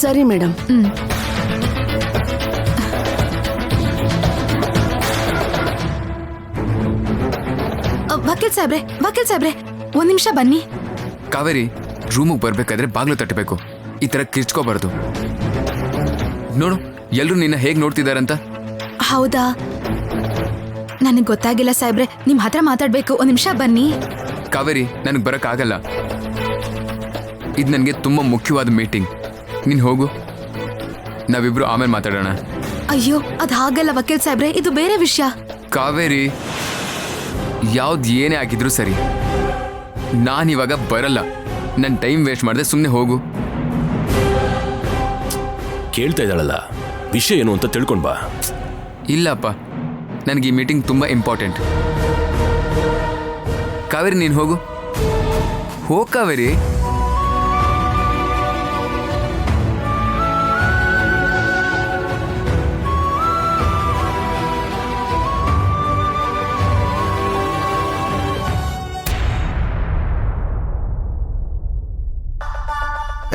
ಸರಿ ಮೇಡಮ್. ವಕೀಲ್ ಸಾಹೇಬ್ರೆ ಒಂದ್ ನಿಮಿಷ ಬನ್ನಿ. ಕಾವೇರಿ, ರೂಮಿಗೆ ಬರ್ಬೇಕಾದ್ರೆ ಬಾಗ್ಲು ತಟ್ಟಬೇಕು, ಈ ತರ ಕಿರ್ಚ್ಕೋಬಾರ್ದು. ನೋಡು ಎಲ್ರು ನಿನ್ನ ಹೇಗ್ ನೋಡ್ತಿದಾರಂತ. ಹೌದಾ, ನನಗ್ ಗೊತ್ತಾಗಿಲ್ಲ ಸಾಹೇಬ್ರೆ, ನಿಮ್ ಹತ್ರ ಮಾತಾಡ್ಬೇಕು. ಒಂದ್ ನಿಮಿಷ ಬನ್ನಿ. ಕಾವೇರಿ, ನನಗೆ ಬರಕ್ ಆಗಲ್ಲ. ಇದು ನನಗೆ ತುಂಬಾ ಮುಖ್ಯವಾದ ಮೀಟಿಂಗ್. ನೀನ್ ಹೋಗು, ನಾವಿಬ್ರು ಆಮೇಲೆ ಮಾತಾಡೋಣ. ಅಯ್ಯೋ, ಅದ್ ಹಾಗಲ್ಲ ವಕೀಲ್ ಸಾಹೇಬ್ರೆ, ಇದು ಬೇರೆ ವಿಷಯ. ಕಾವೇರಿ, ಯಾವ್ದು ಏನೇ ಆಗಿದ್ರು ಸರಿ, ನಾನಿವಾಗ ಬರಲ್ಲ. ನನ್ನ ಟೈಮ್ ವೇಸ್ಟ್ ಮಾಡದೆ ಸುಮ್ಮನೆ ಹೋಗು. ಕೇಳ್ತಾ ಇದ್ದಾಳಲ್ಲ, ವಿಷಯ ಏನು ಅಂತ ತಿಳ್ಕೊಂಡ್ ಬಾ. ಇಲ್ಲಪ್ಪ, ನನಗೆ ಈ ಮೀಟಿಂಗ್ ತುಂಬಾ ಇಂಪಾರ್ಟೆಂಟ್. ಕಾವೇರಿ, ನೀನು ಹೋಗು. ಹೋಗ್ ಕಾವೇರಿ.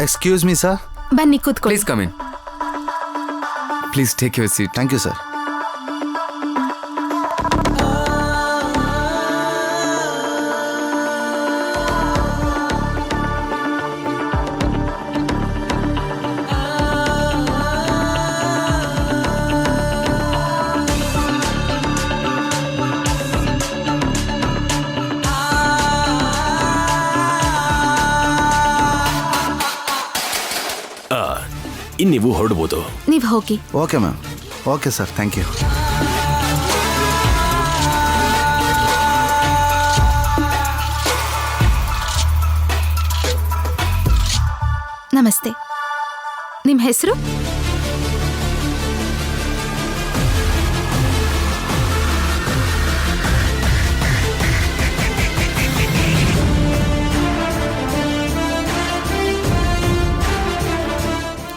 Excuse me, sir. ಬನ್ನಿ ಕೂತ್ಕೊಳ್ಳಿ. Please come in. Please take your seat. Thank you, sir. ಇನ್ನು ನೀವು ಹೊರಡ್ಬೋದು. ನೀವ್ ಹೋಗಿ. Okay, ma'am. Okay, sir. Thank you. ನಮಸ್ತೆ. ನಿಮ್ ಹೆಸರು?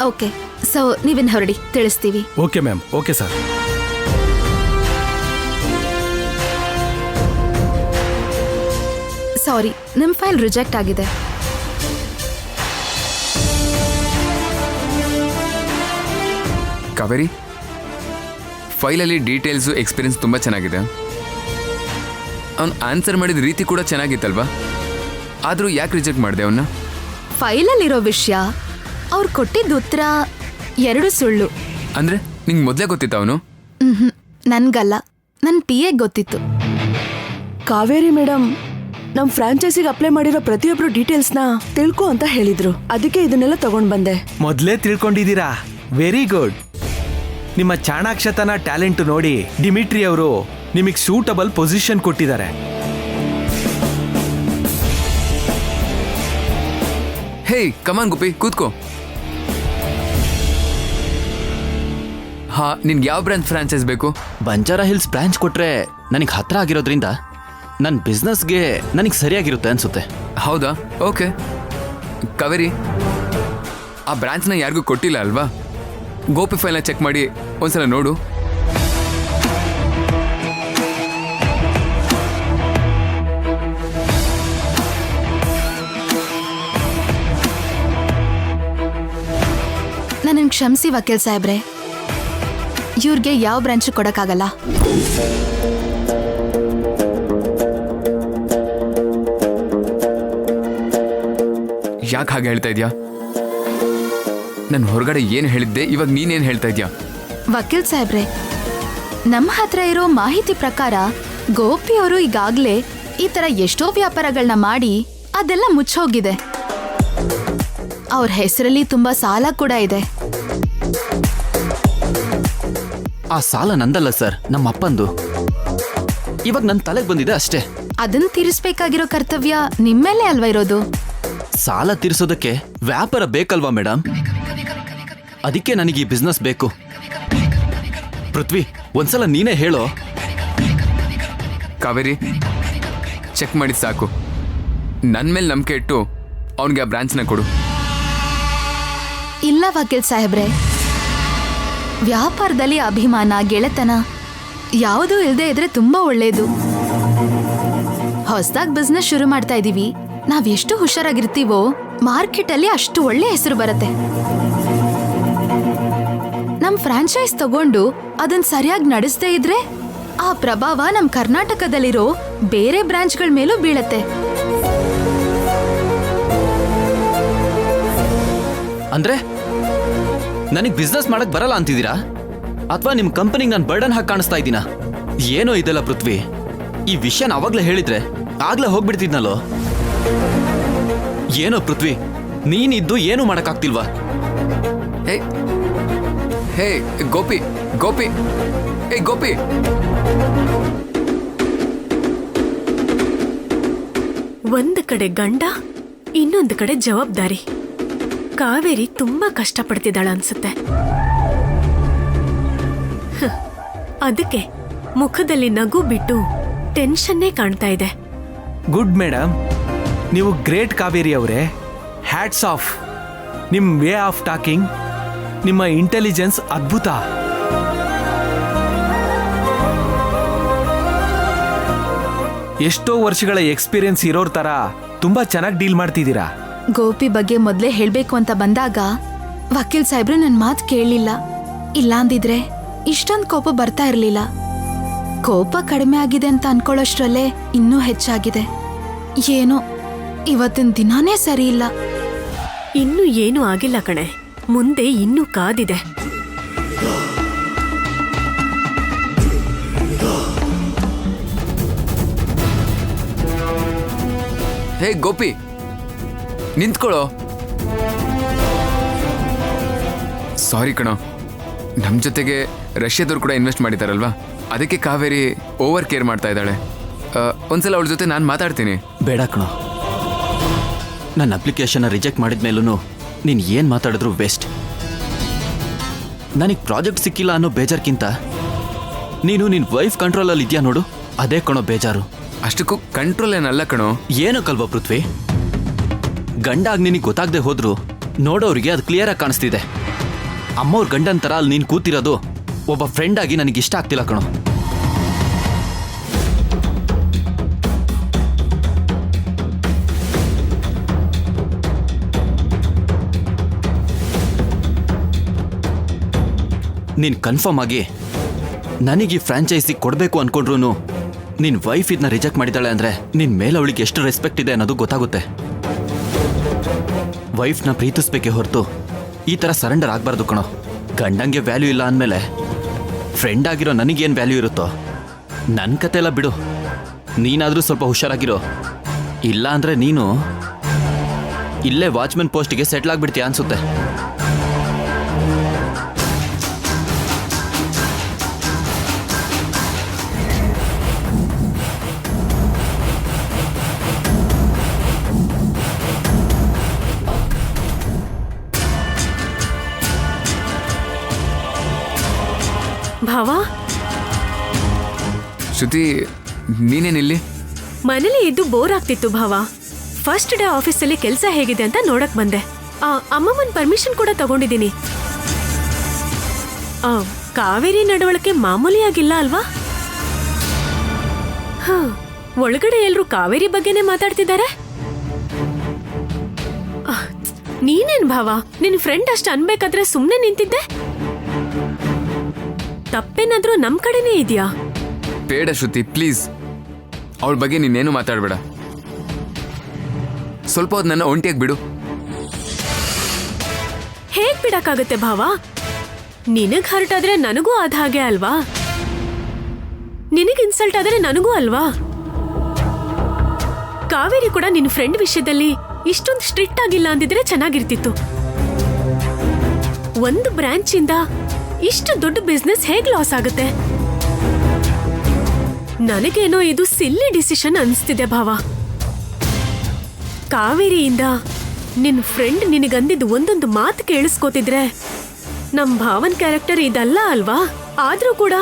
ಓಕೆ, ಸೊ ನೀವಿನ್ ಹೊರಡಿ, ತಿಳಿಸ್ತೀವಿ. Okay ma'am. Okay sir. Sorry, ನಿಮ್ ಫೈಲ್ ರಿಜೆಕ್ಟ್ ಆಗಿದೆ. ಕಾವೇರಿ, ಫೈಲಲ್ಲಿ ಡೀಟೇಲ್ಸು ಎಕ್ಸ್ಪೀರಿಯನ್ಸ್ ತುಂಬ ಚೆನ್ನಾಗಿದೆ. ಅವನು ಆನ್ಸರ್ ಮಾಡಿದ ರೀತಿ ಕೂಡ ಚೆನ್ನಾಗಿತ್ತಲ್ವಾ? ಆದರೂ ಯಾಕೆ ರಿಜೆಕ್ಟ್ ಮಾಡಿದೆ ಅವನ್ನ? ಫೈಲಲ್ಲಿರೋ ವಿಷಯ, ಅವ್ರು ಕೊಟ್ಟಿದ್ದ ಉತ್ತರ 2 ಸುಳ್ಳು. ಅಂದ್ರೆ ನಿಂಗೆ ಮೊದಲೇ ಗೊತ್ತಿತ್ತ ಅವನು? ನನ್ಗಲ್ಲ, ನನ್ PA ಗೊತ್ತಿತ್ತು. ಕಾವೇರಿ ಮೇಡಮ್ ನಮ್ ಫ್ರಾಂಚೈಸಿಗೆ ಅಪ್ಲೈ ಮಾಡಿರೋ ಪ್ರತಿಯೊಬ್ರು ಡೀಟೇಲ್ಸ್ನ ತಿಳ್ಕೊ ಅಂತ ಹೇಳಿದ್ರು. ಅದಕ್ಕೆ ಇದನ್ನೆಲ್ಲ ತಗೊಂಡ್ ಬಂದೆ. ಮೊದಲೇ ತಿಳ್ಕೊಂಡಿದ್ದೀರಾ? Very good. ನಿಮ್ಮ ಚಾಣಾಕ್ಷತನ ಟ್ಯಾಲೆಂಟ್ ನೋಡಿ ಡಿಮಿಟ್ರಿ ಅವರು ನಿಮಗೆ ಸೂಟಬಲ್ ಪೊಸಿಷನ್ ಕೊಟ್ಟಿದ್ದಾರೆ. ಹೇ ಕಮಾನ್ ಗುಪ್ಪಿ, ಕೂತ್ಕೋ. ಹಾ, ನಿನ್ಗೆ ಯಾವ ಬ್ರಾಂಚ್ ಫ್ರಾಂಚೈಸ್ ಬೇಕು? ಬಂಜಾರಾ ಹಿಲ್ಸ್ ಬ್ರಾಂಚ್ ಕೊಟ್ರೆ ನನಗೆ ಹತ್ರ ಆಗಿರೋದ್ರಿಂದ ನನ್ನ ಬಿಸ್ನೆಸ್ಗೆ ನನಗೆ ಸರಿಯಾಗಿರುತ್ತೆ ಅನ್ಸುತ್ತೆ. ಹೌದಾ? ಓಕೆ. ಕಾವೇರಿ, ಆ ಬ್ರಾಂಚ್ನ ಯಾರಿಗೂ ಕೊಟ್ಟಿಲ್ಲ ಅಲ್ವಾ? ಗೋಪಿ ಫೈಲ್ನ ಚೆಕ್ ಮಾಡಿ ಒಂದ್ಸಲ ನೋಡು. ನನ್ನ ಕ್ಷಮಿಸಿ ವಕೀಲ್ ಸಾಹೇಬ್ರೆ, ಇವ್ರಿಗೆ ಯಾವ ಬ್ರಾಂಚ್ ಕೊಡಕ್ಕಾಗಲ್ಲ. ಯಾಕೆ ಹಾಗೆ ಹೇಳ್ತಾ ಇದ್ಯಾ? ನಾನು ಹೊರಗಡೆ ಏನು ಹೇಳಿದ್ದೆ, ಇವಾಗ ನೀನೇನು ಹೇಳ್ತಾ ಇದ್ಯಾ? ವಕೀಲ್ ಸಾಹೇಬ್ರೆ, ನಮ್ಮ ಹತ್ರ ಇರೋ ಮಾಹಿತಿ ಪ್ರಕಾರ ಗೋಪಿ ಅವರು ಈಗಾಗ್ಲೇ ಈ ತರ ಎಷ್ಟೋ ವ್ಯಾಪಾರಗಳನ್ನ ಮಾಡಿ ಅದೆಲ್ಲ ಮುಚ್ಚೋಗಿದೆ. ಅವ್ರ ಹೆಸರಲ್ಲಿ ತುಂಬಾ ಸಾಲ ಕೂಡ ಇದೆ. ಆ ಸಾಲ ನಂದಲ್ಲ ಸರ್, ನಮ್ಮ ಅಪ್ಪಂದು. ಇವಾಗ ನನ್ನ ತಲೆಗೆ ಬಂದಿದೆ ಅಷ್ಟೇ. ಅದನ್ನ ತೀರಿಸ್ಬೇಕಾಗಿರೋ ಕರ್ತವ್ಯ ನಿಮ್ಮೇಲೆ ಅಲ್ವಾ ಇರೋದು? ಸಾಲ ತೀರಿಸೋದಕ್ಕೆ ವ್ಯಾಪಾರ ಬೇಕಲ್ವಾ ಮೇಡಮ್? ಅದಕ್ಕೆ ನನಗೆ ಈ ಬಿಸ್ನೆಸ್ ಬೇಕು. ಪೃಥ್ವಿ, ಒಂದ್ಸಲ ನೀನೇ ಹೇಳೋ. ಕಾವೇರಿ, ಚೆಕ್ ಮಾಡಿ ಸಾಕು. ನನ್ನ ಮೇಲೆ ನಂಬಿಕೆ ಇಟ್ಟು ಅವನಿಗೆ ಆ ಬ್ರಾಂಚ್ನ ಕೊಡು. ಇಲ್ಲ ವಕೀಲ್ ಸಾಹೇಬ್ರೆ, ವ್ಯಾಪಾರದಲ್ಲಿ ಅಭಿಮಾನ, ಗೆಳೆತನ ಯಾವುದೂ ಇಲ್ಲದೆ ಇದ್ರೆ ತುಂಬಾ ಒಳ್ಳೇದು. ಹೊಸದಾಗಿ ಬಿಸ್ನೆಸ್ ಶುರು ಮಾಡ್ತಾ ಇದೀವಿ. ನಾವ್ ಎಷ್ಟು ಹುಷಾರಾಗಿರ್ತೀವೋ ಮಾರ್ಕೆಟ್ ಅಲ್ಲಿ ಅಷ್ಟು ಒಳ್ಳೆ ಹೆಸರು ಬರುತ್ತೆ. ನಮ್ ಫ್ರಾಂಚೈಸ್ ತಗೊಂಡು ಅದನ್ ಸರಿಯಾಗಿ ನಡೆಸದೇ ಇದ್ರೆ ಆ ಪ್ರಭಾವ ನಮ್ ಕರ್ನಾಟಕದಲ್ಲಿರೋ ಬೇರೆ ಬ್ರಾಂಚ್ಗಳ ಮೇಲೂ ಬೀಳತ್ತೆ. ಅಂದ್ರೆ ನನಗ್ ಬಿಸ್ನೆಸ್ ಮಾಡಕ್ ಬರಲ್ಲ ಅಂತಿದ್ದೀರಾ ಅಥವಾ ನಿಮ್ ಕಂಪನಿಗೆ ನಾನು ಬರ್ಡನ್ ಹಾಕಿ ಕಾಣಿಸ್ತಾ ಇದ್ದೀನಾ? ಏನೋ ಇದೆಲ್ಲ ಪೃಥ್ವಿ, ಈ ವಿಷಯನ ಅವಾಗ್ಲೇ ಹೇಳಿದ್ರೆ ಆಗ್ಲೇ ಹೋಗ್ಬಿಡ್ತಿದ್ನಲ್ಲೋ. ಏನೋ ಪೃಥ್ವಿ, ನೀನಿದ್ದು ಏನು ಮಾಡಕ್ಕಾಗ್ತಿಲ್ವಾ? ಹೇ ಹೇ ಗೋಪಿ ಗೋಪಿ ಹೇ ಗೋಪಿ, ಒಂದು ಕಡೆ ಗಂಡ, ಇನ್ನೊಂದು ಕಡೆ ಜವಾಬ್ದಾರಿ. ಕಾವೇರಿ ತುಂಬಾ ಕಷ್ಟಪಡ್ತಿದ್ದಾಳ ಅನ್ಸುತ್ತೆ. ಅದಕ್ಕೆ ಮುಖದಲ್ಲಿ ನಗು ಬಿಟ್ಟು ಟೆನ್ಷನ್ನೇ ಕಾಣ್ತಾ ಇದೆ. ಗುಡ್ ಮೇಡಮ್, ನೀವು ಗ್ರೇಟ್ ಕಾವೇರಿ ಅವರೇ. Hats off. ನಿಮ್ಮ ವೇ ಆಫ್ ಟಾಕಿಂಗ್, ನಿಮ್ಮ ಇಂಟೆಲಿಜೆನ್ಸ್ ಅದ್ಭುತ. ಎಷ್ಟೋ ವರ್ಷಗಳ ಎಕ್ಸ್ಪೀರಿಯನ್ಸ್ ಇರೋರ್ ತರ ತುಂಬಾ ಚೆನ್ನಾಗಿ ಡೀಲ್ ಮಾಡ್ತಿದ್ದೀರಾ. ಗೋಪಿ ಬಗ್ಗೆ ಮೊದ್ಲೇ ಹೇಳ್ಬೇಕು ಅಂತ ಬಂದಾಗ ವಕೀಲ್ ಸಾಹೇಬ್ರು ನನ್ ಮಾತು ಕೇಳಲಿಲ್ಲ. ಇಲ್ಲಾಂದಿದ್ರೆ ಇಷ್ಟೊಂದು ಕೋಪ ಬರ್ತಾ ಇರ್ಲಿಲ್ಲ. ಕೋಪ ಕಡಿಮೆ ಆಗಿದೆ ಅಂತ ಅನ್ಕೊಳ್ಳೋಷ್ಟ್ರಲ್ಲೇ ಇನ್ನೂ ಹೆಚ್ಚಾಗಿದೆ. ಏನೋ ಇವತ್ತಿನ ದಿನಾನೇ ಸರಿ ಇಲ್ಲ. ಇನ್ನೂ ಏನೂ ಆಗಿಲ್ಲ ಕಣೆ, ಮುಂದೆ ಇನ್ನೂ ಕಾದಿದೆ. ಹೇ ಗೋಪಿ, ನಿಂತ್ಕೊಳ್ಳೋ. ಸಾರಿ ಕಣೋ, ನಮ್ಮ ಜೊತೆಗೆ ರಷ್ಯಾದವ್ರು ಕೂಡ ಇನ್ವೆಸ್ಟ್ ಮಾಡಿದಾರಲ್ವಾ, ಅದಕ್ಕೆ ಕಾವೇರಿ ಓವರ್ ಕೇರ್ ಮಾಡ್ತಾ ಇದ್ದಾಳೆ. ಒಂದ್ಸಲ ಅವಳ ಜೊತೆ ನಾನು ಮಾತಾಡ್ತೀನಿ. ಬೇಡ ಕಣೋ, ನನ್ನ ಅಪ್ಲಿಕೇಶನ್ನ ರಿಜೆಕ್ಟ್ ಮಾಡಿದ್ಮೇಲೂ ನೀನು ಏನು ಮಾತಾಡಿದ್ರು ವೇಸ್ಟ್. ನನಗೆ ಪ್ರಾಜೆಕ್ಟ್ ಸಿಕ್ಕಿಲ್ಲ ಅನ್ನೋ ಬೇಜಾರ್ಕಿಂತ ನೀನು ನಿನ್ನ ವೈಫ್ ಕಂಟ್ರೋಲಲ್ಲಿ ಇದೆಯಾ ನೋಡು, ಅದೇ ಕಣೋ ಬೇಜಾರು. ಅಷ್ಟಕ್ಕೂ ಕಂಟ್ರೋಲ್ ಏನಲ್ಲ ಕಣೋ. ಏನಕ್ಕಲ್ವಾ ಪೃಥ್ವಿ, ಗಂಡಾಗಿ ನಿನಗೆ ಗೊತ್ತಾಗದೆ ಹೋದ್ರು ನೋಡೋರಿಗೆ ಅದು ಕ್ಲಿಯರಾಗಿ ಕಾಣಿಸ್ತಿದೆ. ಅಮ್ಮವ್ರ ಗಂಡನ ಥರ ಅಲ್ಲಿ ನೀನು ಕೂತಿರೋದು ಒಬ್ಬ ಫ್ರೆಂಡ್ ಆಗಿ ನನಗೆ ಇಷ್ಟ ಆಗ್ತಿಲ್ಲ ಕಣೋ. ನೀನು ಕನ್ಫರ್ಮ್ ಆಗಿ ನನಗೆ ಈ ಫ್ರಾಂಚೈಸಿ ಕೊಡಬೇಕು ಅನ್ಕೊಂಡ್ರು ನಿನ್ನ ವೈಫ್ ಇದನ್ನ ರಿಜೆಕ್ಟ್ ಮಾಡಿದಾಳೆ ಅಂದರೆ ನಿನ್ನ ಮೇಲೆ ಅವಳಿಗೆ ಎಷ್ಟು ರೆಸ್ಪೆಕ್ಟ್ ಇದೆ ಅನ್ನೋದು ಗೊತ್ತಾಗುತ್ತೆ. ವೈಫ್ನ ಪ್ರೀತಿಸ್ಬೇಕೆ ಹೊರತು ಈ ಥರ ಸರೆಂಡರ್ ಆಗಬಾರ್ದು ಕಣೋ. ಗಂಡಂಗೆ ವ್ಯಾಲ್ಯೂ ಇಲ್ಲ ಅಂದಮೇಲೆ ಫ್ರೆಂಡ್ ಆಗಿರೋ ನನಗೇನು ವ್ಯಾಲ್ಯೂ ಇರುತ್ತೋ. ನನ್ನ ಕತೆ ಎಲ್ಲ ಬಿಡು, ನೀನಾದರೂ ಸ್ವಲ್ಪ ಹುಷಾರಾಗಿರೋ. ಇಲ್ಲ ಅಂದರೆ ನೀನು ಇಲ್ಲೇ ವಾಚ್ಮನ್ ಪೋಸ್ಟಿಗೆ ಸೆಟ್ಲ್ ಆಗಿಬಿಡ್ತೀಯ ಅನ್ಸುತ್ತೆ. ಭಾವ, ಶ್ರುತಿ, ನೀನೇನಿಲ್ಲಿ? ಮನೇಲಿ ಇದ್ದು ಬೋರ್ ಆಗ್ತಿತ್ತು ಭಾವ. ಫಸ್ಟ್ ಡೇ ಆಫೀಸಲ್ಲಿ ಕೆಲಸ ಹೇಗಿದೆ ಅಂತ ನೋಡಕ್ ಬಂದೆ. ಅಮ್ಮಮ್ಮನ್ ಪರ್ಮಿಷನ್ ಕೂಡ ತಗೊಂಡಿದ್ದೀನಿ. ಕಾವೇರಿ ನಡವಳಿಕೆ ಮಾಮೂಲಿಯಾಗಿಲ್ಲ ಅಲ್ವಾ? ಒಳಗಡೆ ಎಲ್ರು ಕಾವೇರಿ ಬಗ್ಗೆನೇ ಮಾತಾಡ್ತಿದ್ದಾರೆ. ನೀನೇನ್ ಭಾವ, ನಿನ್ ಫ್ರೆಂಡ್ ಅಷ್ಟು ಅನ್ಬೇಕಾದ್ರೆ ಸುಮ್ನೆ ನಿಂತಿದ್ದೆ? ತಪ್ಪೇನಾದ್ರೂ ನಮ್ ಕಡೆನೇ ಇದೆಯಾ? ಬೇಡ ಶ್ರುತಿ, ಪ್ಲೀಸ್. ಅವಳ ಬಗ್ಗೆ ನೀನೇನು ಮಾತಾಡಬೇಡ. ಸ್ವಲ್ಪ ಹೊತ್ತು ನನ್ನ ಒಂಟಿಯಾಗಿ ಬಿಡು. ಹೇಗ್ ಬಿಡಕ್ಕಾಗತ್ತೆ ಭಾವ? ನಿನಗ್ ಹರ್ಟ್ ಆದ್ರೆ ನನಗೂ ಆದ ಹಾಗೆ ಅಲ್ವಾ? ನಿನಗ್ ಇನ್ಸಲ್ಟ್ ಆದ್ರೆ ನನಗೂ ಅಲ್ವಾ? ಕಾವೇರಿ ಕೂಡ ನಿನ್ ಫ್ರೆಂಡ್ ವಿಷಯದಲ್ಲಿ ಇಷ್ಟೊಂದು ಸ್ಟ್ರಿಕ್ಟ್ ಆಗಿಲ್ಲ ಅಂದಿದ್ರೆ ಚೆನ್ನಾಗಿರ್ತಿತ್ತು. ಒಂದು ಬ್ರಾಂಚ್ ಇಂದ ಇಷ್ಟು ದೊಡ್ಡ ಬಿಸ್ನೆಸ್ ಹೇಗ್ ಲಾಸ್ ಆಗುತ್ತೆ? ನನಗೇನೋ ಇದು ಸಿಲ್ಲಿ ಡಿಸಿಷನ್ ಅನ್ಸ್ತಿದೆ ಭಾವ. ಕಾವೇರಿಯಿಂದ ನಿನ್ ಫ್ರೆಂಡ್ ನಿನಗಂದಿದ್ದು ಒಂದೊಂದು ಮಾತು ಕೇಳಿಸ್ಕೋತಿದ್ರೆ ನಮ್ ಭಾವನ್ ಕ್ಯಾರೆಕ್ಟರ್ ಇದಲ್ಲ ಅಲ್ವಾ? ಆದ್ರೂ ಕೂಡ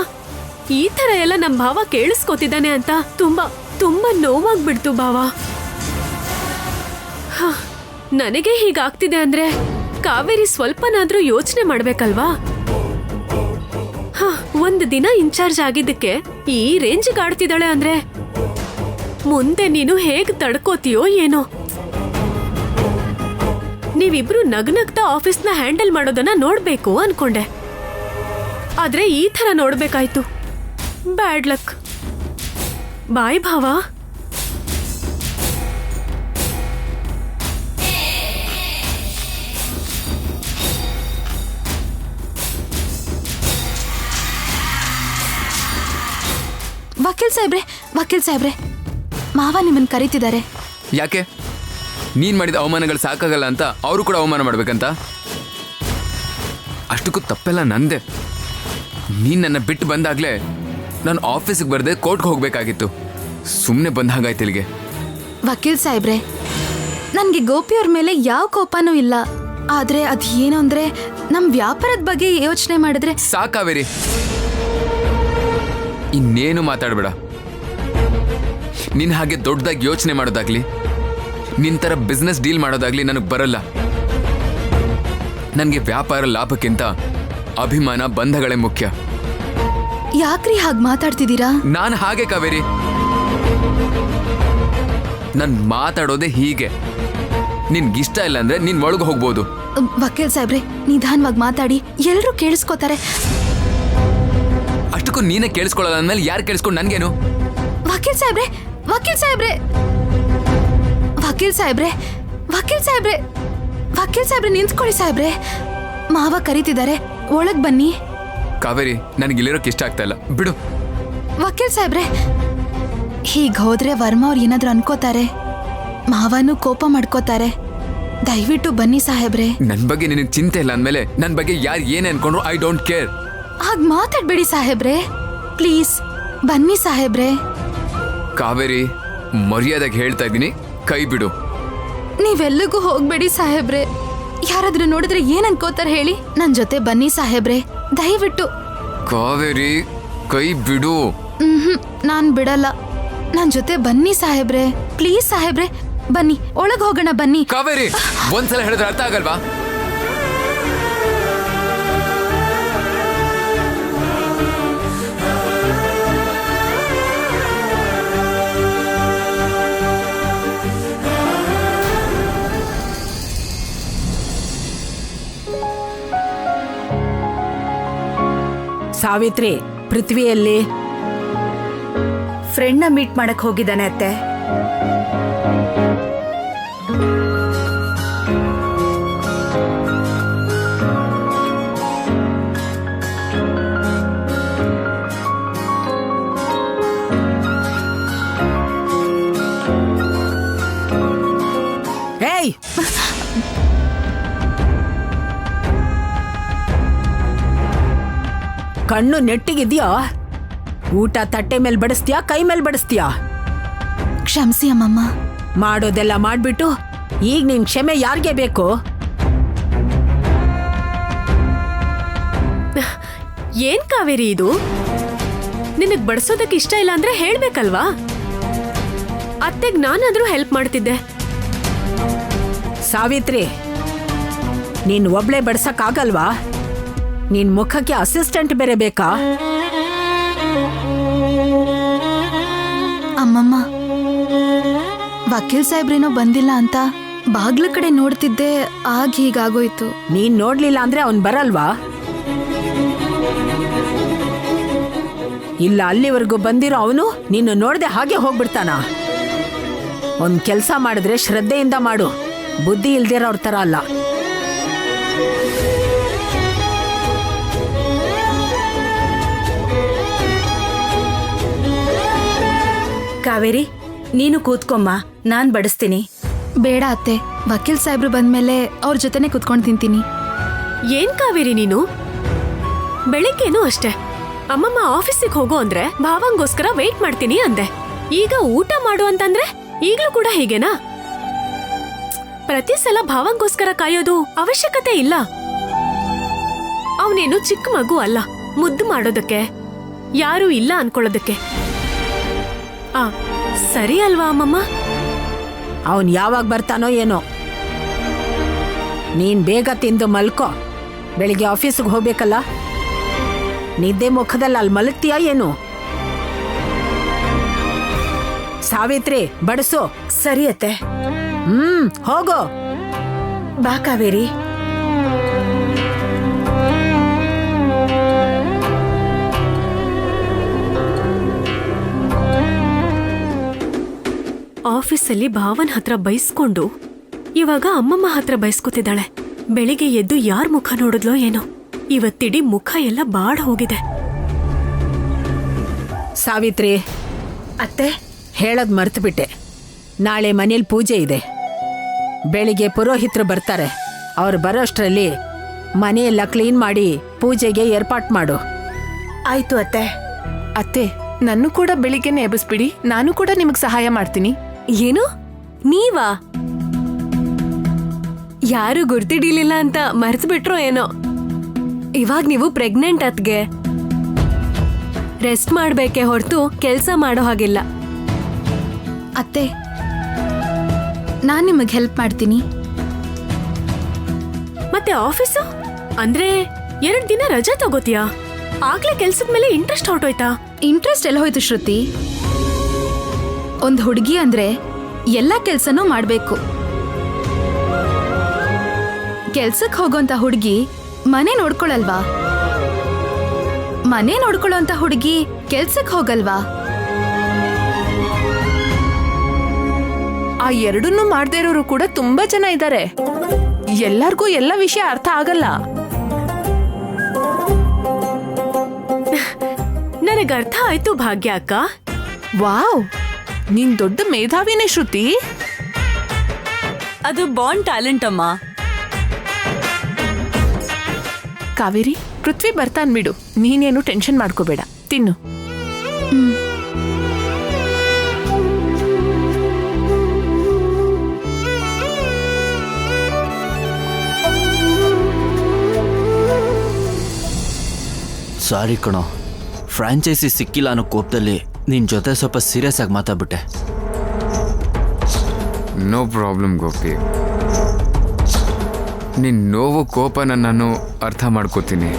ಈ ತರ ಎಲ್ಲ ನಮ್ ಭಾವ ಕೇಳಿಸ್ಕೋತಿದ್ದಾನೆ ಅಂತ ತುಂಬಾ ತುಂಬಾ ನೋವಾಗ್ಬಿಡ್ತು ಭಾವ. ನನಗೆ ಹೀಗಾಗ್ತಿದೆ ಅಂದ್ರೆ ಕಾವೇರಿ ಸ್ವಲ್ಪನಾದ್ರೂ ಯೋಚನೆ ಮಾಡ್ಬೇಕಲ್ವಾ? ಒಂದು ದಿನ ಇನ್ಚಾರ್ಜ್ ಆಗಿದ್ದಕ್ಕೆ ಈ ರೇಂಜ್ಗೆ ಆಡ್ತಿದ್ದಾಳೆ ಅಂದ್ರೆ ಮುಂದೆ ನೀನು ಹೇಗ್ ತಡ್ಕೋತೀಯೋ ಏನೋ. ನೀವಿಬ್ರು ನಗ್ನಗ್ತಾ ಆಫೀಸ್ನ ಹ್ಯಾಂಡಲ್ ಮಾಡೋದನ್ನ ನೋಡ್ಬೇಕು ಅನ್ಕೊಂಡೆ. ಆದ್ರೆ ಈ ತರ ನೋಡ್ಬೇಕಾಯ್ತು. Bad luck. ಬಾಯ್ ಭಾವ. ವಕೀಲ್ ಸಾಹೇಬ್ರೆ ಮಾವ ನಿಮ್ಮನ್ ಕರೀತಿದ್ದಾರೆ. ಯಾಕೆ? ನೀನ್ ಮಾಡಿದ ಅವಮಾನಗಳು ಸಾಕಾಗಲ್ಲ ಅಂತ ಅವರು ಕೂಡ ಅವಮಾನ ಮಾಡ್ಬೇಕಂತ? ಅಷ್ಟಕ್ಕೂ ತಪ್ಪೆಲ್ಲ ನಂದೆ. ನೀನ್ ನನ್ನ ಬಿಟ್ಟು ಬಂದಾಗ್ಲೇ ನಾನು ಆಫೀಸಿಗೆ ಬರದೆ ಕೋರ್ಟ್ಗೆ ಹೋಗ್ಬೇಕಾಗಿತ್ತು. ಸುಮ್ಮನೆ ಬಂದ ಹಾಗಾಯ್ತು ಇಲ್ಲಿಗೆ. ವಕೀಲ್ ಸಾಹೇಬ್ರೆ, ನನ್ಗೆ ಗೋಪಿಯವ್ರ ಮೇಲೆ ಯಾವ ಕೋಪನೂ ಇಲ್ಲ. ಆದ್ರೆ ಅದೇನು ಅಂದ್ರೆ ನಮ್ ವ್ಯಾಪಾರದ ಬಗ್ಗೆ ಯೋಚನೆ ಮಾಡಿದ್ರೆ. ಸಾಕಾವೇರಿ, ಇನ್ನೇನು ಮಾತಾಡ್ಬೇಡ. ನಿನ್ ಹಾಗೆ ದೊಡ್ಡದಾಗಿ ಯೋಚನೆ ಮಾಡೋದಾಗ್ಲಿ, ನಿನ್ ತರ ಬಿಸ್ನೆಸ್ ಡೀಲ್ ಮಾಡೋದಾಗ್ಲಿ ನನಗೆ ಬರಲ್ಲ. ನನಗೆ ವ್ಯಾಪಾರ ಲಾಭಕ್ಕಿಂತ ಅಭಿಮಾನ ಬಂಧಗಳೇ ಮುಖ್ಯ. ಯಾಕ್ರಿ ಹಾಗೆ ಮಾತಾಡ್ತಿದ್ದೀರಾ? ನಾನು ಹಾಗೆ ಕಾವೇರಿ, ನಾನು ಮಾತಾಡೋದೇ ಹೀಗೆ. ನಿನ್ಗಿಷ್ಟ ಇಲ್ಲ ಅಂದ್ರೆ ನೀನ್ ಒಳಗೆ ಹೋಗ್ಬೋದು. ವಕೀಲ್ ಸಾಹೇಬ್ರೆ, ನಿಧಾನವಾಗಿ ಮಾತಾಡಿ, ಎಲ್ರೂ ಕೇಳಿಸ್ಕೋತಾರೆ. ಅಷ್ಟಕ್ಕೂ ನೀನೇ ಕೇಳಿಸ್ಕೊಳ್ಳಲ್ಲ ಅಂದ್ಮೇಲೆ ಯಾರು ಕೇಳಿಸ್ಕೊಂಡು ನನ್ಗೇನು? ವಕೀಲ್ ಸಾಹೇಬ್ರೆ, ವಕೀಲ್ ಸಾಹೇಬ್ರೆ, ವಕೀಲ್ ಸಾಹೇಬ್ರೆ, ವಕೀಲ್ ಸಾಹೇಬ್ರೆ, ವಕೀಲ್ ಸಾಹೇಬ್ರೆ ನಿಂತ್ಕೊಳ್ಳಿ ಸಾಹೇಬ್ರೆ. ಮಾವ ಕರೀತಿದ್ದಾರೆ, ಒಳಗ್ ಬನ್ನಿ. ಕಾವೇರಿ, ನನಗಿಲ್ಲಿರೋಕೆ ಇಷ್ಟ ಆಗ್ತಾ ಇಲ್ಲ, ಬಿಡು. ವಕೀಲ್ ಸಾಹೇಬ್ರೆ, ಹೀಗ್ ಹೋದ್ರೆ ವರ್ಮ ಅವ್ರು ಏನಾದ್ರು ಅನ್ಕೋತಾರೆ, ಮಾವನು ಕೋಪ ಮಾಡ್ಕೋತಾರೆ. ದಯವಿಟ್ಟು ಬನ್ನಿ ಸಾಹೇಬ್ರೆ. ನನ್ ಬಗ್ಗೆ ನಿನಗೆ ಚಿಂತೆ ಇಲ್ಲ ಅಂದ್ಮೇಲೆ ನನ್ ಬಗ್ಗೆ ಯಾರು ಏನೇ ಅನ್ಕೊಂಡ್ರು ಐ ಡೋಂಟ್ ಕೇರ್. ಹಾಗ್ ಮಾತಾಡ್ಬೇಡಿ ಸಾಹೇಬ್ರೆ, ಪ್ಲೀಸ್ ಬನ್ನಿ ಸಾಹೇಬ್ರೆ. ಕಾವೇರಿ, ಮರ್ಯಾದೆಗೆ ಹೇಳ್ತಾ ಇದ್ದೀನಿ, ಕೈ ಬಿಡು. ನೀವೆಲ್ಲಿಗೂ ಹೋಗ್ಬೇಡಿ ಸಾಹೇಬ್ರೆ. ಯಾರಾದ್ರೂ ನೋಡಿದ್ರೆ ಏನ್ ಅನ್ಕೋತಾರೆ ಹೇಳಿ? ನನ್ ಜೊತೆ ಬನ್ನಿ ಸಾಹೇಬ್ರೆ, ದಯವಿಟ್ಟು. ಕಾವೇರಿ, ಕೈ ಬಿಡು. ನಾನ್ ಬಿಡಲ್ಲ. ನನ್ ಜೊತೆ ಬನ್ನಿ ಸಾಹೇಬ್ರೆ, ಪ್ಲೀಸ್ ಸಾಹೇಬ್ರೆ, ಬನ್ನಿ, ಒಳಗ್ ಹೋಗೋಣ ಬನ್ನಿ. ಕಾವೇರಿ, ಒಂದ್ಸಲ ಹೇಳಿದ್ರೆ ಅರ್ಥ ಆಗಲ್ವಾ? ಸಾವಿತ್ರಿ, ಪೃಥ್ವಿಯಲ್ಲಿ ಫ್ರೆಂಡ್ನ ಮೀಟ್ ಮಾಡಕ್ ಹೋಗಿದ್ದಾನೆ ಅತ್ತೆ. ಏಯ್, ಕಣ್ಣು ನೆಟ್ಟಿಗಿದ್ಯಾ? ಊಟ ತಟ್ಟೆ ಮೇಲೆ ಬಡಿಸ್ತೀಯಾ, ಕೈ ಮೇಲೆ ಬಡಿಸ್ತೀಯಾ? ಕ್ಷಮಿಸಿ ಅಮ್ಮಮ್ಮ. ಮಾಡೋದೆಲ್ಲ ಮಾಡ್ಬಿಟ್ಟು ಈಗ ನಿನ್ ಕ್ಷಮೆ ಯಾರಿಗೆ ಬೇಕು? ಏನ್ ಕಾವೇರಿ ಇದು? ನಿನಗ್ ಬಡಿಸೋದಕ್ಕೆ ಇಷ್ಟ ಇಲ್ಲ ಅಂದ್ರೆ ಹೇಳ್ಬೇಕಲ್ವಾ? ಅತ್ತೆಗ್ ನಾನಾದ್ರೂ ಹೆಲ್ಪ್ ಮಾಡ್ತಿದ್ದೆ. ಸಾವಿತ್ರಿ, ನೀನ್ ಒಬ್ಳೆ ಬಡ್ಸಕ್ಕಾಗಲ್ವಾ? ನಿನ್ ಮುಖಕ್ಕೆ ಅಸಿಸ್ಟೆಂಟ್ ಬೇರೆ ಬೇಕಾ? ಅಮ್ಮಮ್ಮ, ವಕೀಲ್ ಸಾಹೇಬ್ರೇನೋ ಬಂದಿಲ್ಲ ಅಂತ ಬಾಗ್ಲ ಕಡೆ ನೋಡ್ತಿದ್ದೆ, ಆಗ ಹೀಗಾಗೋಯ್ತು. ನೀನ್ ನೋಡ್ಲಿಲ್ಲ ಅಂದ್ರೆ ಅವನ್ ಬರಲ್ವಾ? ಇಲ್ಲ, ಅಲ್ಲಿವರೆಗೂ ಬಂದಿರೋ ಅವನು ನೀನು ನೋಡ್ದೆ ಹಾಗೆ ಹೋಗ್ಬಿಡ್ತಾನ? ಒಂದ್ ಕೆಲ್ಸ ಮಾಡಿದ್ರೆ ಶ್ರದ್ಧೆಯಿಂದ ಮಾಡು, ಬುದ್ಧಿ ಇಲ್ದಿರೋರ್ ತರ ಅಲ್ಲ. ಕಾವೇರಿ, ನೀನು ಕೂತ್ಕೊಮ್ಮ, ನಾನ್ ಬಡಿಸ್ತೀನಿ. ಬೇಡ ಅತ್ತೆ, ವಕೀಲ್ ಸಾಹೇಬ್ರು ಬಂದ್ಮೇಲೆ ಅವ್ರ ಜೊತೆನೆ ಕುತ್ಕೊಂಡು ತಿಂತೀನಿ. ಏನ್ ಕಾವೇರಿ ನೀನು? ಬೆಳಿಗ್ಗೆನೂ ಅಷ್ಟೇ ಅಮ್ಮಮ್ಮ ಆಫೀಸಿಗೆ ಹೋಗೋ ಅಂದ್ರೆ ಭಾವಂಗೋಸ್ಕರ ವೇಟ್ ಮಾಡ್ತೀನಿ ಅಂದೆ. ಈಗ ಊಟ ಮಾಡು ಅಂತಂದ್ರೆ ಈಗ್ಲೂ ಕೂಡ ಹೀಗೇನಾ? ಪ್ರತಿ ಸಲ ಭಾವಂಗೋಸ್ಕರ ಕಾಯೋದು ಅವಶ್ಯಕತೆ ಇಲ್ಲ. ಅವನೇನು ಚಿಕ್ಕ ಮಗು ಅಲ್ಲ, ಮುದ್ದು ಮಾಡೋದಕ್ಕೆ, ಯಾರೂ ಇಲ್ಲ ಅನ್ಕೊಳ್ಳೋದಕ್ಕೆ. ಸರಿ ಅಲ್ವಾ ಅಮ್ಮಮ್ಮ? ಅವನ್ ಯಾವಾಗ ಬರ್ತಾನೋ ಏನೋ. ನೀನ್ ಬೇಗ ತಿಂದು ಮಲ್ಕೋ, ಬೆಳಿಗ್ಗೆ ಆಫೀಸಿಗೆ ಹೋಗ್ಬೇಕಲ್ಲ. ನಿದ್ದೆ ಮುಖದಲ್ಲಿ ಅಲ್ಲಿ ಮಲಗ್ತೀಯಾ ಏನು? ಸಾವಿತ್ರಿ, ಬಡಿಸು. ಸರಿ ಅತ್ತೆ. ಹೋಗೋ. ಬಾ ಕಾವೇರಿ. ಆಫೀಸಲ್ಲಿ ಭಾವನ್ ಹತ್ರ ಬೈಸ್ಕೊಂಡು ಇವಾಗ ಅಮ್ಮಮ್ಮ ಹತ್ರ ಬೈಸ್ಕೊತಿದ್ದಾಳೆ. ಬೆಳಿಗ್ಗೆ ಎದ್ದು ಯಾರ್ ಮುಖ ನೋಡಿದ್ಲೋ ಏನೋ, ಇವತ್ತಿಡೀ ಮುಖ ಎಲ್ಲ ಬಾಡ್ ಹೋಗಿದೆ. ಸಾವಿತ್ರಿ, ಅತ್ತೆ, ಹೇಳೋದ್ ಮರ್ತು ಬಿಟ್ಟೆ. ನಾಳೆ ಮನೇಲಿ ಪೂಜೆ ಇದೆ. ಬೆಳಿಗ್ಗೆ ಪುರೋಹಿತರು ಬರ್ತಾರೆ. ಅವ್ರು ಬರೋಷ್ಟರಲ್ಲಿ ಮನೆಯೆಲ್ಲ ಕ್ಲೀನ್ ಮಾಡಿ ಪೂಜೆಗೆ ಏರ್ಪಾಟ್ ಮಾಡು. ಆಯ್ತು ಅತ್ತೆ. ಅತ್ತೆ, ನನ್ನ ಕೂಡ ಬೆಳಿಗ್ಗೆನೆ ಎಬ್ಬಿಸ್ಬಿಡಿ, ನಾನು ಕೂಡ ನಿಮಗೆ ಸಹಾಯ ಮಾಡ್ತೀನಿ. ಏನು, ನೀವಾ? ಯಾರು ಗುರ್ತಿಡಿಲಿಲ್ಲ ಅಂತ ಮರ್ತು ಬಿಟ್ರೋ ಏನೋ. ಇವಾಗ ನೀವು ಪ್ರೆಗ್ನೆಂಟ್ ಅತ್ಗೆ ರೆಸ್ಟ್ ಮಾಡ್ಬೇಕೆ ಹೊರತು ಕೆಲ್ಸ ಮಾಡೋ ಹಾಗಿಲ್ಲ. ಅತ್ತೆ, ನಾನ್ ನಿಮಗೆ ಹೆಲ್ಪ್ ಮಾಡ್ತೀನಿ. ಮತ್ತೆ ಆಫೀಸು ಅಂದ್ರೆ 2 ದಿನ ರಜೆ ತಗೋತೀಯಾ? ಆಗ್ಲೇ ಕೆಲ್ಸದ ಮೇಲೆ ಇಂಟ್ರೆಸ್ಟ್ ಹೊರಟೋಯ್ತಾ? ಇಂಟ್ರೆಸ್ಟ್ ಎಲ್ಲ ಹೋಯ್ತು ಶ್ರುತಿ. ಒಂದ್ ಹುಡುಗಿ ಅಂದ್ರೆ ಎಲ್ಲ ಕೆಲ್ಸನೂ ಮಾಡ್ಬೇಕು. ಕೆಲ್ಸಕ್ ಹೋಗೋಂತ ಹುಡುಗಿ ಮನೆ ನೋಡ್ಕೊಳಲ್ವಾ? ಮನೆ ನೋಡ್ಕೊಳ್ಳೋಂತ ಹುಡುಗಿ ಕೆಲ್ಸಕ್ ಹೋಗಲ್ವಾ? ಆ ಎರಡನ್ನೂ ಮಾಡದೇ ಇರೋರು ಕೂಡ ತುಂಬಾ ಜನ ಇದ್ದಾರೆ. ಎಲ್ಲರಿಗೂ ಎಲ್ಲ ವಿಷಯ ಅರ್ಥ ಆಗಲ್ಲ. ನನಗೆ ಅರ್ಥ ಆಯ್ತು ಭಾಗ್ಯ ಅಕ್ಕ. ವಾವ್, ನೀನ್ ದೊಡ್ಡ ಮೇಧಾವಿನೇ ಶ್ರುತಿ. ಅದು ಬಾಂಡ್ ಟ್ಯಾಲೆಂಟ್ ಅಮ್ಮ. ಕಾವೇರಿ, ಪೃಥ್ವಿ ಬರ್ತಾನ್ ಬಿಡು, ನೀನೇನು ಟೆನ್ಷನ್ ಮಾಡ್ಕೋಬೇಡ, ತಿನ್ನು. ಸಾರಿ ಕಣೋ, ಫ್ರಾಂಚೈಸಿ ಸಿಕ್ಕಿಲ್ಲ ಅನ್ನೋ ಕೋಪದಲ್ಲಿ ನಿನ್ನ ಜೊತೆ ಸ್ವಲ್ಪ ಸೀರಿಯಸ್ ಆಗಿ ಮಾತಾಡ್ಬಿಟ್ಟೆ. ನೋ ಪ್ರಾಬ್ಲಮ್ ಗೋಪಿ, ನಿನ್ನ ನೋವು ಕೋಪನ ನಾನು ಅರ್ಥ ಮಾಡ್ಕೋತೀನಿ.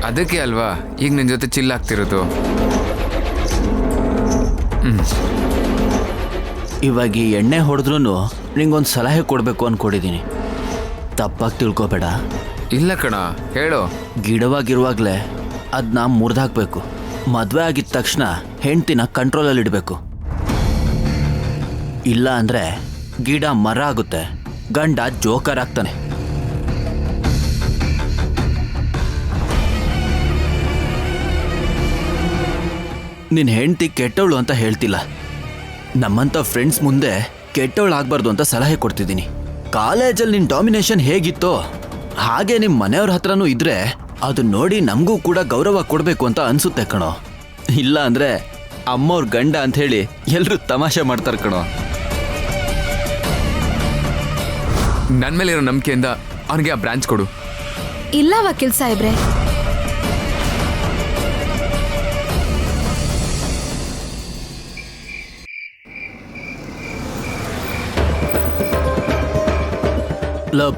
ಅದಕ್ಕೆ ಅಲ್ವಾ ಈಗ ನಿನ್ನ ಜೊತೆ ಚಿಲ್ ಆಗ್ತಿರೋದು. ಇವಾಗ ಈ ಎಣ್ಣೆ ಹೊಡೆದ್ರೂ ನಿಂಗೊಂದು ಸಲಹೆ ಕೊಡಬೇಕು ಅಂದ್ಕೊಂಡಿದ್ದೀನಿ. ತಪ್ಪಾಗಿ ತಿಳ್ಕೊಬೇಡ. ಇಲ್ಲ ಕಣ, ಹೇಳು. ಗಿಡವಾಗಿರುವಾಗಲೇ ಅದನ್ನ ಮುರಿದಾಕ್ಬೇಕು. ಮದುವೆ ಆಗಿದ ತಕ್ಷಣ ಹೆಂಡ್ತಿನ ಕಂಟ್ರೋಲಲ್ಲಿ ಇಡಬೇಕು. ಇಲ್ಲ ಅಂದರೆ ಗಿಡ ಮರ ಆಗುತ್ತೆ, ಗಂಡ ಜೋಕರ್ ಆಗ್ತಾನೆ. ನಿನ್ನ ಹೆಂಡ್ತಿ ಕೆಟ್ಟವಳು ಅಂತ ಹೇಳ್ತಿಲ್ಲ, ನಮ್ಮಂಥ ಫ್ರೆಂಡ್ಸ್ ಮುಂದೆ ಕೆಟ್ಟವಳು ಆಗಬಾರ್ದು ಅಂತ ಸಲಹೆ ಕೊಡ್ತಿದ್ದೀನಿ. ಕಾಲೇಜಲ್ಲಿ ನಿನ್ನ ಡಾಮಿನೇಷನ್ ಹೇಗಿತ್ತೋ ಹಾಗೆ ನಿಮ್ಮ ಮನೆಯವ್ರ ಹತ್ರನೂ ಇದ್ರೆ ಅದು ನೋಡಿ ನಮಗೂ ಕೂಡ ಗೌರವ ಕೊಡಬೇಕು ಅಂತ ಅನ್ಸುತ್ತೆ ಕಣೋ. ಇಲ್ಲ ಅಂದರೆ ಅಮ್ಮವ್ರ ಗಂಡ ಅಂಥೇಳಿ ಎಲ್ಲರೂ ತಮಾಷೆ ಮಾಡ್ತಾರೆ ಕಣೋ. ನನ್ನ ಮೇಲಿರೋ ನಂಬಿಕೆಯಿಂದ ಅವನಿಗೆ ಆ ಬ್ರಾಂಚ್ ಕೊಡು. ಇಲ್ಲ ವಕೀಲ್ ಸಾಹೇಬ್ರೆ, ಲವ್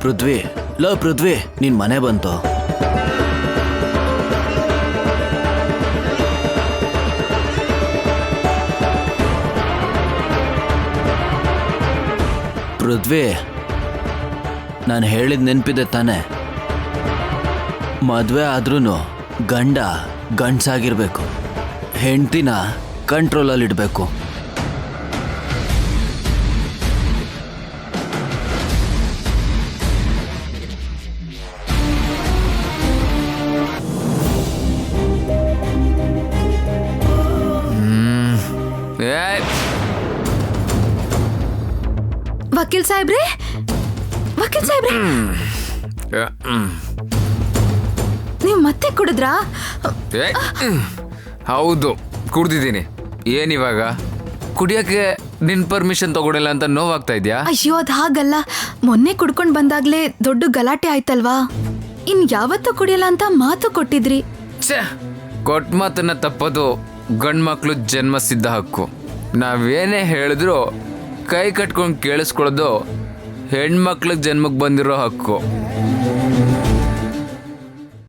ಪೃಥ್ವಿ, ನಿನ್ ಮನೆ ಬಂತು. ಪೃಥ್ವಿ, ನಾನು ಹೇಳಿದ ನೆನಪಿದೆ ತಾನೆ? ಮದುವೆ ಆದ್ರೂ ಗಂಡ ಗಂಡ್ಸಾಗಿರ್ಬೇಕು, ಹೆಂಡ್ತಿನ ಕಂಟ್ರೋಲಲ್ಲಿಡಬೇಕು. ವಕೀಲ್ ಸಾಹೇಬ್ರೆ, ನೀವು ಮತ್ತೆ ಕುಡಿದ್ರಾ? ಹೌದು, ಕುಡ್ದಿದ್ದೀನಿ. ಏನಿವಾಗ ಕುಡಿಯೋಕ್ಕೆ ನಿನ್ನ ಪರ್ಮಿಷನ್ ತಗೊಳಿಲ್ಲ ಅಂತ ನೋವಾಗ್ತಾ ಇದೆಯಾ? ಅಯ್ಯೋ, ಅದು ಹಾಗಲ್ಲ. ಮೊನ್ನೆ ಕುಡ್ಕೊಂಡು ಬಂದಾಗ್ಲೇ ದೊಡ್ಡ ಗಲಾಟೆ ಆಯ್ತಲ್ವಾ? ಇನ್ ಯಾವತ್ತೂ ಕುಡಿಯಲ್ಲ ಅಂತ ಮಾತು ಕೊಟ್ಟಿದ್ರಿ. ಕೊಟ್ಟ ಮಾತನ್ನ ತಪ್ಪೋದು ಗಂಡ್ಮಕ್ಳು ಜನ್ಮ ಸಿದ್ಧ ಹಕ್ಕು. ನಾವೇನೇ ಹೇಳಿದ್ರು ಕೈ ಕಟ್ಕೊಂಡು ಕೇಳಿಸ್ಕೊಳ್ಳೋದು ಹೆಣ್ಮಕ್ಳಿಗೆ ಜನ್ಮಕ್ಕೆ ಬಂದಿರೋ ಹಕ್ಕು.